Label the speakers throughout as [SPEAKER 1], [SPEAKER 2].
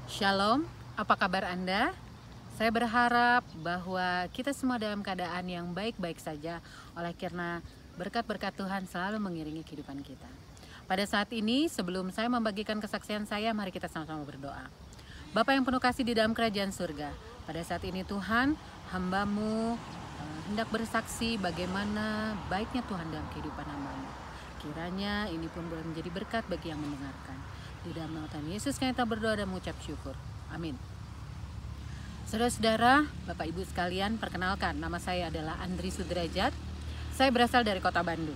[SPEAKER 1] Shalom, apa kabar Anda? Saya berharap bahwa kita semua dalam keadaan yang baik-baik saja, oleh karena berkat-berkat Tuhan selalu mengiringi kehidupan kita. Pada saat ini, sebelum saya membagikan kesaksian saya, mari kita sama-sama berdoa. Bapa yang penuh kasih di dalam kerajaan surga, pada saat ini Tuhan, hamba-Mu hendak bersaksi bagaimana baiknya Tuhan dalam kehidupan hamba-Mu. Kiranya ini pun boleh menjadi berkat bagi yang mendengarkan. Di dalam nama Tuhan Yesus kita berdoa dan mengucap syukur. Amin. Saudara-saudara, Bapak Ibu sekalian, perkenalkan, nama saya adalah Andri Sudrajat. Saya berasal dari kota Bandung.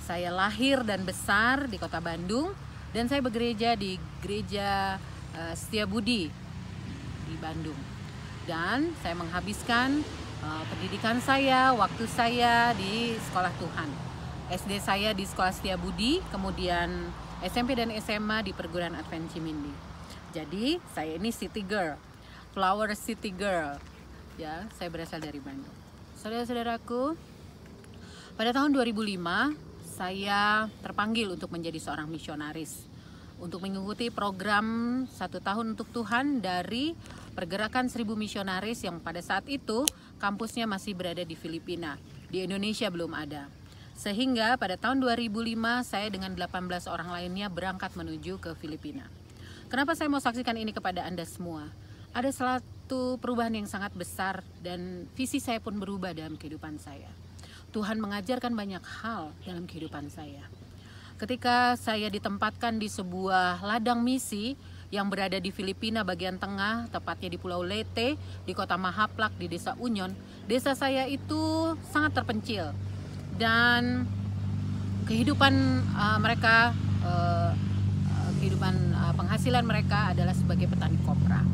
[SPEAKER 1] Saya lahir dan besar di kota Bandung, dan saya begereja di gereja Setiabudi di Bandung. Dan saya menghabiskan pendidikan saya, waktu saya di sekolah Tuhan. SD saya di sekolah Setiabudi, kemudian SMP dan SMA di perguruan Advent Cimindi. Jadi saya ini city girl, flower city girl. Ya, saya berasal dari Bandung. Saudara-saudaraku, pada tahun 2005 saya terpanggil untuk menjadi seorang misionaris, untuk mengikuti program 1 tahun untuk Tuhan dari pergerakan 1000 misionaris yang pada saat itu kampusnya masih berada di Filipina. Di Indonesia belum ada. Sehingga pada tahun 2005 saya dengan 18 orang lainnya berangkat menuju ke Filipina. Kenapa saya mau saksikan ini kepada Anda semua? Ada suatu perubahan yang sangat besar dan visi saya pun berubah dalam kehidupan saya. Tuhan mengajarkan banyak hal dalam kehidupan saya. Ketika saya ditempatkan di sebuah ladang misi yang berada di Filipina bagian tengah, tepatnya di Pulau Leyte, di kota Mahaplak, di desa Unyon. Desa saya itu sangat terpencil. Dan kehidupan mereka, penghasilan mereka adalah sebagai petani kopra.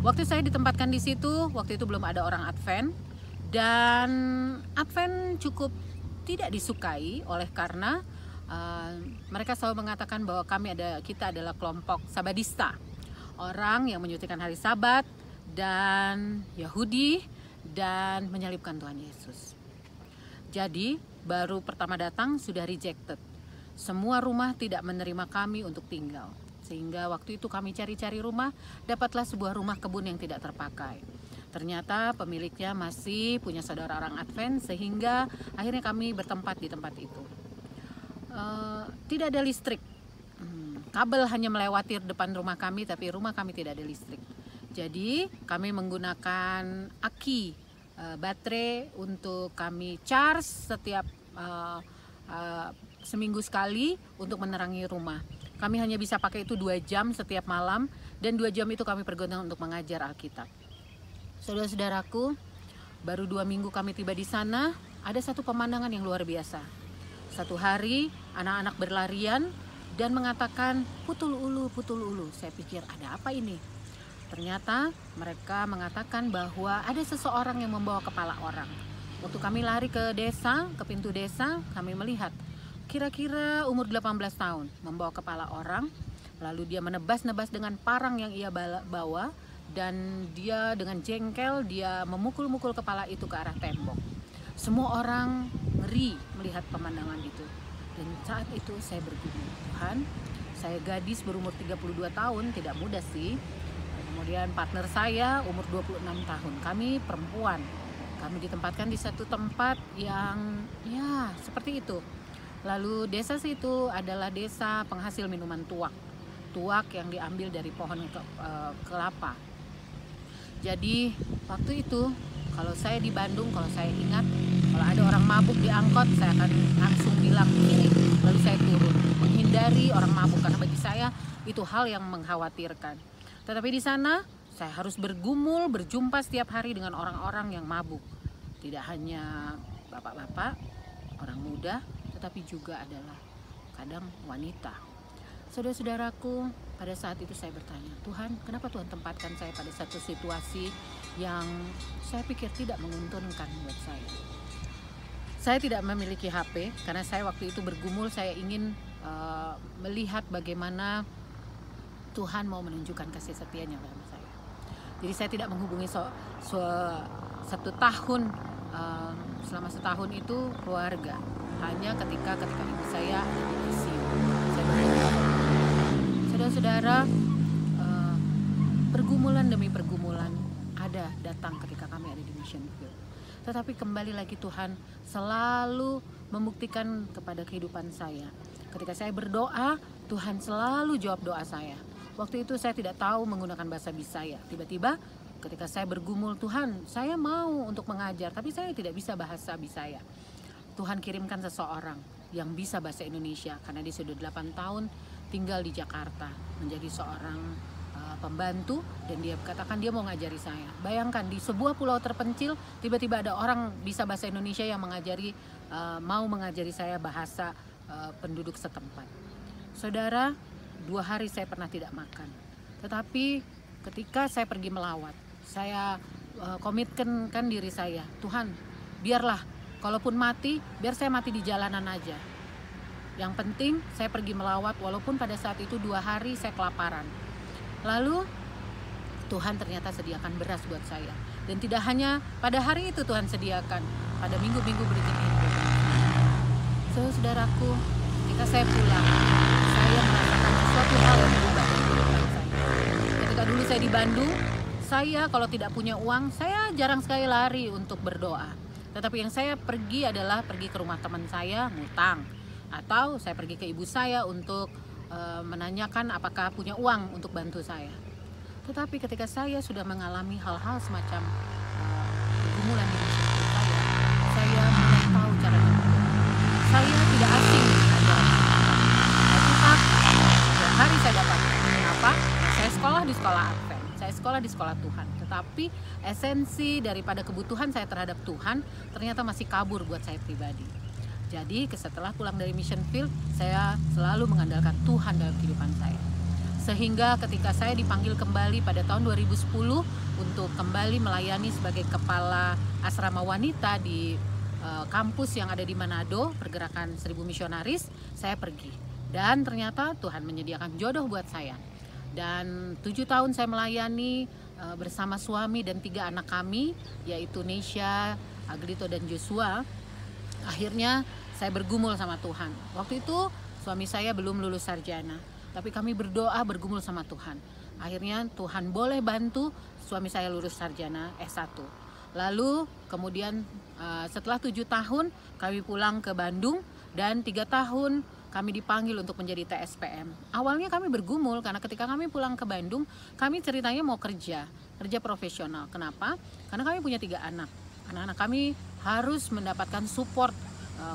[SPEAKER 1] Waktu saya ditempatkan di situ, waktu itu belum ada orang Advent, dan Advent cukup tidak disukai oleh karena mereka selalu mengatakan bahwa kita adalah kelompok Sabadista, orang yang menyucikan hari Sabat dan Yahudi dan menyalibkan Tuhan Yesus. Jadi baru pertama datang sudah rejected. Semua rumah tidak menerima kami untuk tinggal. Sehingga waktu itu kami cari-cari rumah, dapatlah sebuah rumah kebun yang tidak terpakai. Ternyata pemiliknya masih punya saudara orang Advent, sehingga akhirnya kami bertempat di tempat itu. Tidak ada listrik. Kabel hanya melewati depan rumah kami, tapi rumah kami tidak ada listrik. Jadi kami menggunakan aki baterai untuk kami charge setiap seminggu sekali untuk menerangi rumah. Kami hanya bisa pakai itu 2 jam setiap malam, dan 2 jam itu kami pergunakan untuk mengajar Alkitab. Saudara-saudaraku, baru 2 minggu kami tiba di sana, ada satu pemandangan yang luar biasa. Satu hari anak-anak berlarian dan mengatakan putul ulu, putul ulu. Saya pikir ada apa ini? Ternyata mereka mengatakan bahwa ada seseorang yang membawa kepala orang. Waktu kami lari ke desa, ke pintu desa, kami melihat kira-kira umur 18 tahun membawa kepala orang. Lalu dia menebas-nebas dengan parang yang ia bawa, dan dia dengan jengkel dia memukul-mukul kepala itu ke arah tembok. Semua orang ngeri melihat pemandangan itu. Dan saat itu saya bergumul, Tuhan, saya gadis berumur 32 tahun, tidak muda sih. Kemudian partner saya umur 26 tahun, kami perempuan. Kami ditempatkan di satu tempat yang ya seperti itu. Lalu desa situ adalah desa penghasil minuman tuak. Tuak yang diambil dari pohon kelapa. Jadi waktu itu kalau saya di Bandung, kalau saya ingat, kalau ada orang mabuk di angkot, saya akan langsung bilang ini, lalu saya turun. Menghindari orang mabuk, karena bagi saya itu hal yang mengkhawatirkan. Tetapi di sana saya harus bergumul, berjumpa setiap hari dengan orang-orang yang mabuk. Tidak hanya bapak-bapak, orang muda, tetapi juga adalah kadang wanita. Saudara-saudaraku, pada saat itu saya bertanya, Tuhan, kenapa Tuhan tempatkan saya pada satu situasi yang saya pikir tidak menguntungkan buat saya. Saya tidak memiliki HP, karena saya waktu itu bergumul, saya ingin melihat bagaimana Tuhan mau menunjukkan kasih setianya dalam saya. Jadi saya tidak menghubungi selama setahun itu keluarga. Hanya ketika ibu saya ada di ICU. Saudara-saudara, pergumulan demi pergumulan ada datang ketika kami ada di mission field. Tetapi kembali lagi Tuhan selalu membuktikan kepada kehidupan saya. Ketika saya berdoa, Tuhan selalu jawab doa saya. Waktu itu saya tidak tahu menggunakan bahasa Bisaya. Tiba-tiba ketika saya bergumul, Tuhan saya mau untuk mengajar, tapi saya tidak bisa bahasa Bisaya. Tuhan kirimkan seseorang yang bisa bahasa Indonesia, karena dia sudah 8 tahun tinggal di Jakarta, menjadi seorang pembantu, dan dia katakan dia mau ngajari saya. Bayangkan di sebuah pulau terpencil tiba-tiba ada orang bisa bahasa Indonesia yang mau mengajari saya bahasa penduduk setempat. Saudara, 2 hari saya pernah tidak makan. Tetapi ketika saya pergi melawat, saya komitkan diri saya, Tuhan biarlah kalaupun mati, biar saya mati di jalanan aja. Yang penting saya pergi melawat, walaupun pada saat itu 2 hari saya kelaparan. Lalu Tuhan ternyata sediakan beras buat saya. Dan tidak hanya pada hari itu Tuhan sediakan, pada minggu-minggu berikutnya. Saudaraku, ketika saya pulang, saya merasakan sesuatu hal yang berubah dalam kehidupan saya. Ketika dulu saya di Bandung, saya kalau tidak punya uang, saya jarang sekali lari untuk berdoa. Tetapi yang saya pergi adalah pergi ke rumah teman saya, ngutang. Atau saya pergi ke ibu saya untuk menanyakan apakah punya uang untuk bantu saya. Tetapi ketika saya sudah mengalami hal-hal semacam pergumulan di hidup saya mulai tahu caranya berdoa. Saya tidak asing dengan Alkitab. Setiap hari saya dapat. Kenapa? Saya sekolah di sekolah Advent, saya sekolah di sekolah Tuhan. Tetapi esensi daripada kebutuhan saya terhadap Tuhan ternyata masih kabur buat saya pribadi. Jadi setelah pulang dari mission field, saya selalu mengandalkan Tuhan dalam kehidupan saya. Sehingga ketika saya dipanggil kembali pada tahun 2010 untuk kembali melayani sebagai kepala asrama wanita di kampus yang ada di Manado, pergerakan 1000 misionaris, saya pergi. Dan ternyata Tuhan menyediakan jodoh buat saya. Dan 7 tahun saya melayani bersama suami dan 3 anak kami, yaitu Nesha, Aglito, dan Joshua. Akhirnya saya bergumul sama Tuhan. Waktu itu suami saya belum lulus sarjana, tapi kami berdoa bergumul sama Tuhan. Akhirnya Tuhan boleh bantu suami saya lulus sarjana S1. Lalu kemudian setelah 7 tahun kami pulang ke Bandung, dan 3 tahun kami dipanggil untuk menjadi TSPM. Awalnya kami bergumul karena ketika kami pulang ke Bandung, kami ceritanya mau kerja profesional. Kenapa? Karena kami punya 3 anak. Anak-anak kami harus mendapatkan support,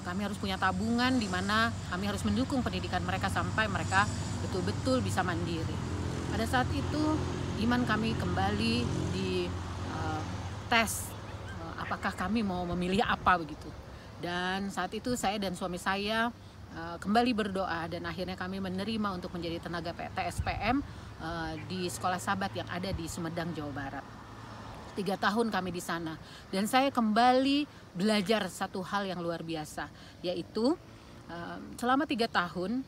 [SPEAKER 1] kami harus punya tabungan di mana kami harus mendukung pendidikan mereka sampai mereka betul-betul bisa mandiri. Pada saat itu iman kami kembali di tes apakah kami mau memilih apa begitu. Dan saat itu saya dan suami saya kembali berdoa, dan akhirnya kami menerima untuk menjadi tenaga TSPM di Sekolah Sabat yang ada di Sumedang, Jawa Barat. 3 tahun kami di sana, dan saya kembali belajar satu hal yang luar biasa, yaitu selama 3 tahun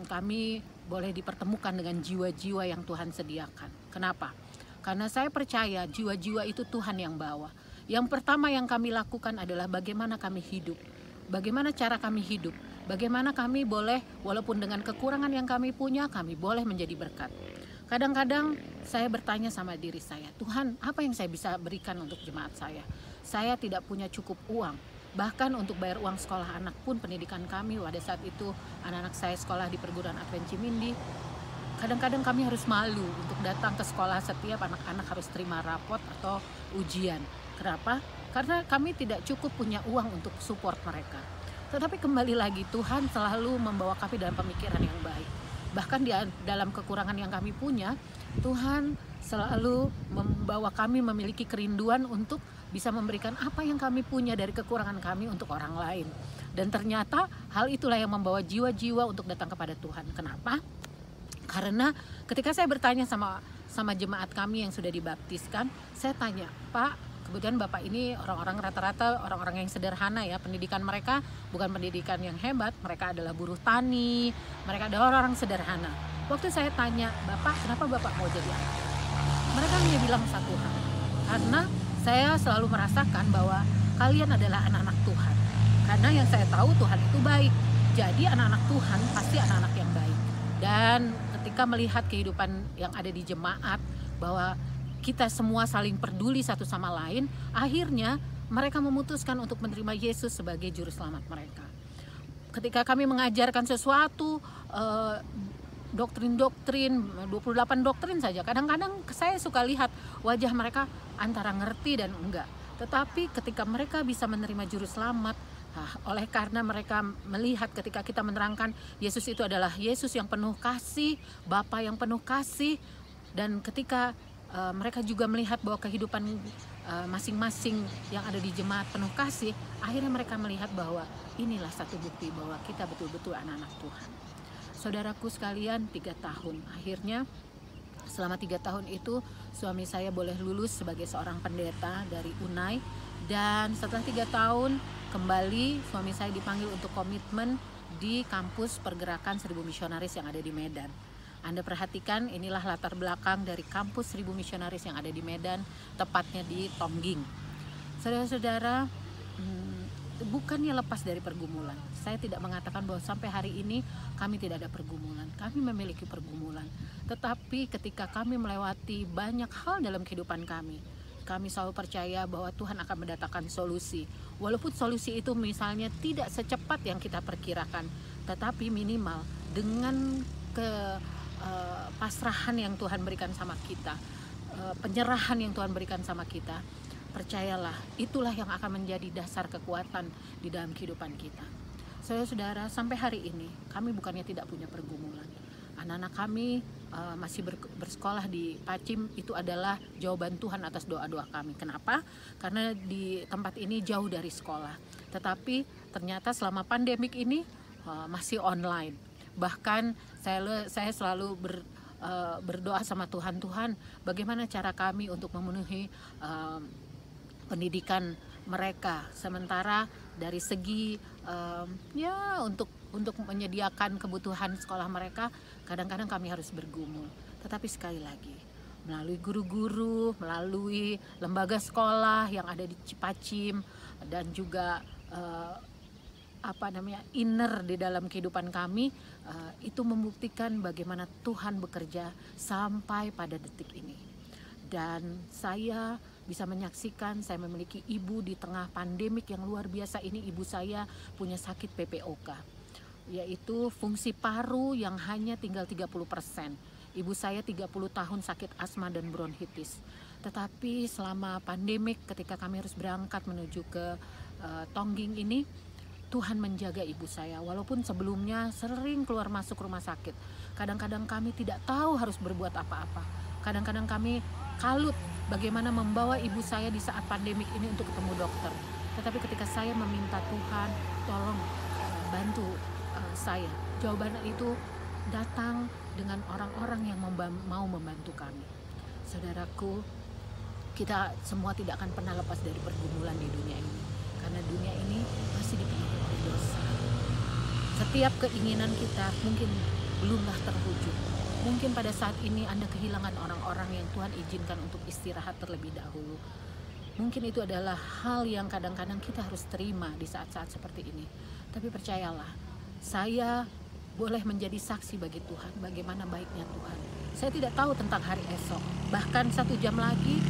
[SPEAKER 1] kami boleh dipertemukan dengan jiwa-jiwa yang Tuhan sediakan. Kenapa? Karena saya percaya jiwa-jiwa itu Tuhan yang bawa. Yang pertama yang kami lakukan adalah bagaimana kami hidup, bagaimana cara kami hidup, bagaimana kami boleh, walaupun dengan kekurangan yang kami punya, kami boleh menjadi berkat. Kadang-kadang saya bertanya sama diri saya, Tuhan, apa yang saya bisa berikan untuk jemaat saya? Saya tidak punya cukup uang. Bahkan untuk bayar uang sekolah anak pun, pendidikan kami pada saat itu, anak-anak saya sekolah di perguruan Advent Cimindi. Kadang-kadang kami harus malu untuk datang ke sekolah, setiap anak-anak harus terima rapot atau ujian. Kenapa? Karena kami tidak cukup punya uang untuk support mereka. Tetapi kembali lagi, Tuhan selalu membawa kami dalam pemikiran yang baik. Bahkan di dalam kekurangan yang kami punya, Tuhan selalu membawa kami memiliki kerinduan untuk bisa memberikan apa yang kami punya dari kekurangan kami untuk orang lain. Dan ternyata hal itulah yang membawa jiwa-jiwa untuk datang kepada Tuhan. Kenapa? Karena ketika saya bertanya sama jemaat kami yang sudah dibaptiskan, saya tanya, Pak, kemudian Bapak ini orang-orang rata-rata orang-orang yang sederhana ya, pendidikan mereka bukan pendidikan yang hebat, mereka adalah buruh tani, mereka adalah orang-orang sederhana. Waktu saya tanya, Bapak, kenapa Bapak mau jadi anak? Mereka hanya bilang satu hal, karena saya selalu merasakan bahwa kalian adalah anak-anak Tuhan. Karena yang saya tahu Tuhan itu baik, jadi anak-anak Tuhan pasti anak-anak yang baik. Dan ketika melihat kehidupan yang ada di jemaat, bahwa kita semua saling peduli satu sama lain, akhirnya mereka memutuskan untuk menerima Yesus sebagai juru selamat mereka. Ketika kami mengajarkan sesuatu, doktrin-doktrin, 28 doktrin saja, kadang-kadang saya suka lihat wajah mereka antara ngerti dan enggak. Tetapi ketika mereka bisa menerima juru selamat, oleh karena mereka melihat ketika kita menerangkan Yesus itu adalah Yesus yang penuh kasih, Bapa yang penuh kasih, dan ketika mereka juga melihat bahwa kehidupan masing-masing yang ada di jemaat penuh kasih, akhirnya mereka melihat bahwa inilah satu bukti bahwa kita betul-betul anak-anak Tuhan. Saudaraku sekalian, 3 tahun akhirnya, selama 3 tahun itu suami saya boleh lulus sebagai seorang pendeta dari UNAI, dan setelah 3 tahun kembali suami saya dipanggil untuk komitmen di kampus pergerakan 1000 misionaris yang ada di Medan. Anda perhatikan, inilah latar belakang dari kampus 1000 misionaris yang ada di Medan, tepatnya di Tongging. Saudara-saudara, bukannya lepas dari pergumulan. Saya tidak mengatakan bahwa sampai hari ini kami tidak ada pergumulan. Kami memiliki pergumulan. Tetapi ketika kami melewati banyak hal dalam kehidupan kami selalu percaya bahwa Tuhan akan mendatangkan solusi. Walaupun solusi itu misalnya tidak secepat yang kita perkirakan, tetapi minimal dengan pasrahan yang Tuhan berikan sama kita, penyerahan yang Tuhan berikan sama kita, percayalah, itulah yang akan menjadi dasar kekuatan di dalam kehidupan kita. Saudara-saudara, sampai hari ini kami bukannya tidak punya pergumulan. Anak-anak kami masih bersekolah di Pacim, itu adalah jawaban Tuhan atas doa-doa kami. Kenapa? Karena di tempat ini jauh dari sekolah. Tetapi ternyata selama pandemik ini masih online. Bahkan saya selalu berdoa sama Tuhan, bagaimana cara kami untuk memenuhi pendidikan mereka, sementara dari segi untuk menyediakan kebutuhan sekolah mereka, kadang-kadang kami harus bergumul. Tetapi sekali lagi, melalui guru-guru, melalui lembaga sekolah yang ada di Cipacim, dan juga inner di dalam kehidupan kami, itu membuktikan bagaimana Tuhan bekerja sampai pada detik ini. Dan saya bisa menyaksikan, saya memiliki ibu di tengah pandemik yang luar biasa ini. Ibu saya punya sakit PPOK, yaitu fungsi paru yang hanya tinggal 30%. Ibu saya 30 tahun sakit asma dan bronkitis. Tetapi selama pandemik, ketika kami harus berangkat menuju ke Tongging ini, Tuhan menjaga ibu saya, walaupun sebelumnya sering keluar masuk rumah sakit. Kadang-kadang kami tidak tahu harus berbuat apa-apa. Kadang-kadang kami kalut bagaimana membawa ibu saya di saat pandemik ini untuk ketemu dokter. Tetapi ketika saya meminta Tuhan, tolong bantu saya, jawaban itu datang dengan orang-orang yang mau membantu kami. Saudaraku, kita semua tidak akan pernah lepas dari pergumulan di dunia ini. Karena dunia ini masih dipenuhi oleh dosa. Setiap keinginan kita mungkin belumlah terwujud. Mungkin pada saat ini Anda kehilangan orang-orang yang Tuhan izinkan untuk istirahat terlebih dahulu. Mungkin itu adalah hal yang kadang-kadang kita harus terima di saat-saat seperti ini. Tapi percayalah, saya boleh menjadi saksi bagi Tuhan bagaimana baiknya Tuhan. Saya tidak tahu tentang hari esok. Bahkan 1 jam lagi,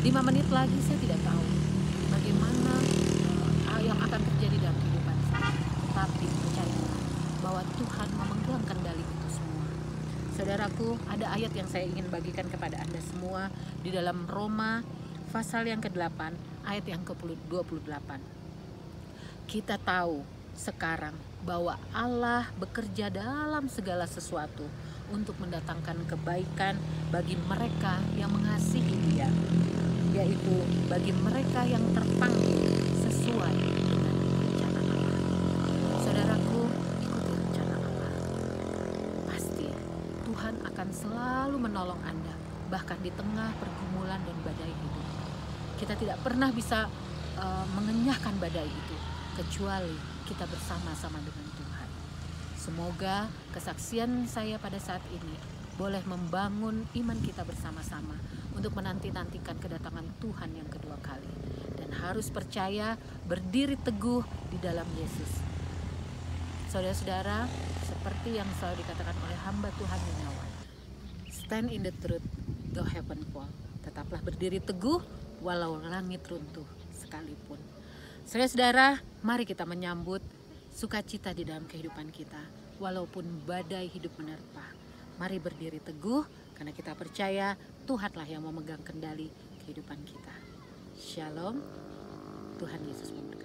[SPEAKER 1] 5 menit lagi, saya tidak tahu bagaimana yang akan terjadi dalam kehidupan saya. Tetapi percayalah bahwa Tuhan memegang kendali itu semua. Saudaraku, ada ayat yang saya ingin bagikan kepada Anda semua di dalam Roma pasal yang ke-8 ayat yang ke-28. Kita tahu sekarang bahwa Allah bekerja dalam segala sesuatu untuk mendatangkan kebaikan bagi mereka yang mengasihi Dia, yaitu bagi mereka yang terpanggil sesuai dengan rencana Allah. Saudaraku, ikuti rencana Allah. Pasti Tuhan akan selalu menolong Anda, bahkan di tengah pergumulan dan badai hidup. Kita tidak pernah bisa mengenyahkan badai itu, kecuali kita bersama-sama dengan Tuhan. Semoga kesaksian saya pada saat ini boleh membangun iman kita bersama-sama untuk menanti-nantikan kedatangan Tuhan yang kedua kali. Dan harus percaya, berdiri teguh di dalam Yesus. Saudara-saudara, seperti yang selalu dikatakan oleh hamba Tuhan Gunawan, stand in the truth, go heaven forth. tetaplah berdiri teguh walau langit runtuh sekalipun. Saudara-saudara, mari kita menyambut sukacita di dalam kehidupan kita, walaupun badai hidup menerpa. Mari berdiri teguh, karena kita percaya Tuhanlah yang memegang kendali kehidupan kita. Shalom, Tuhan Yesus memberkati.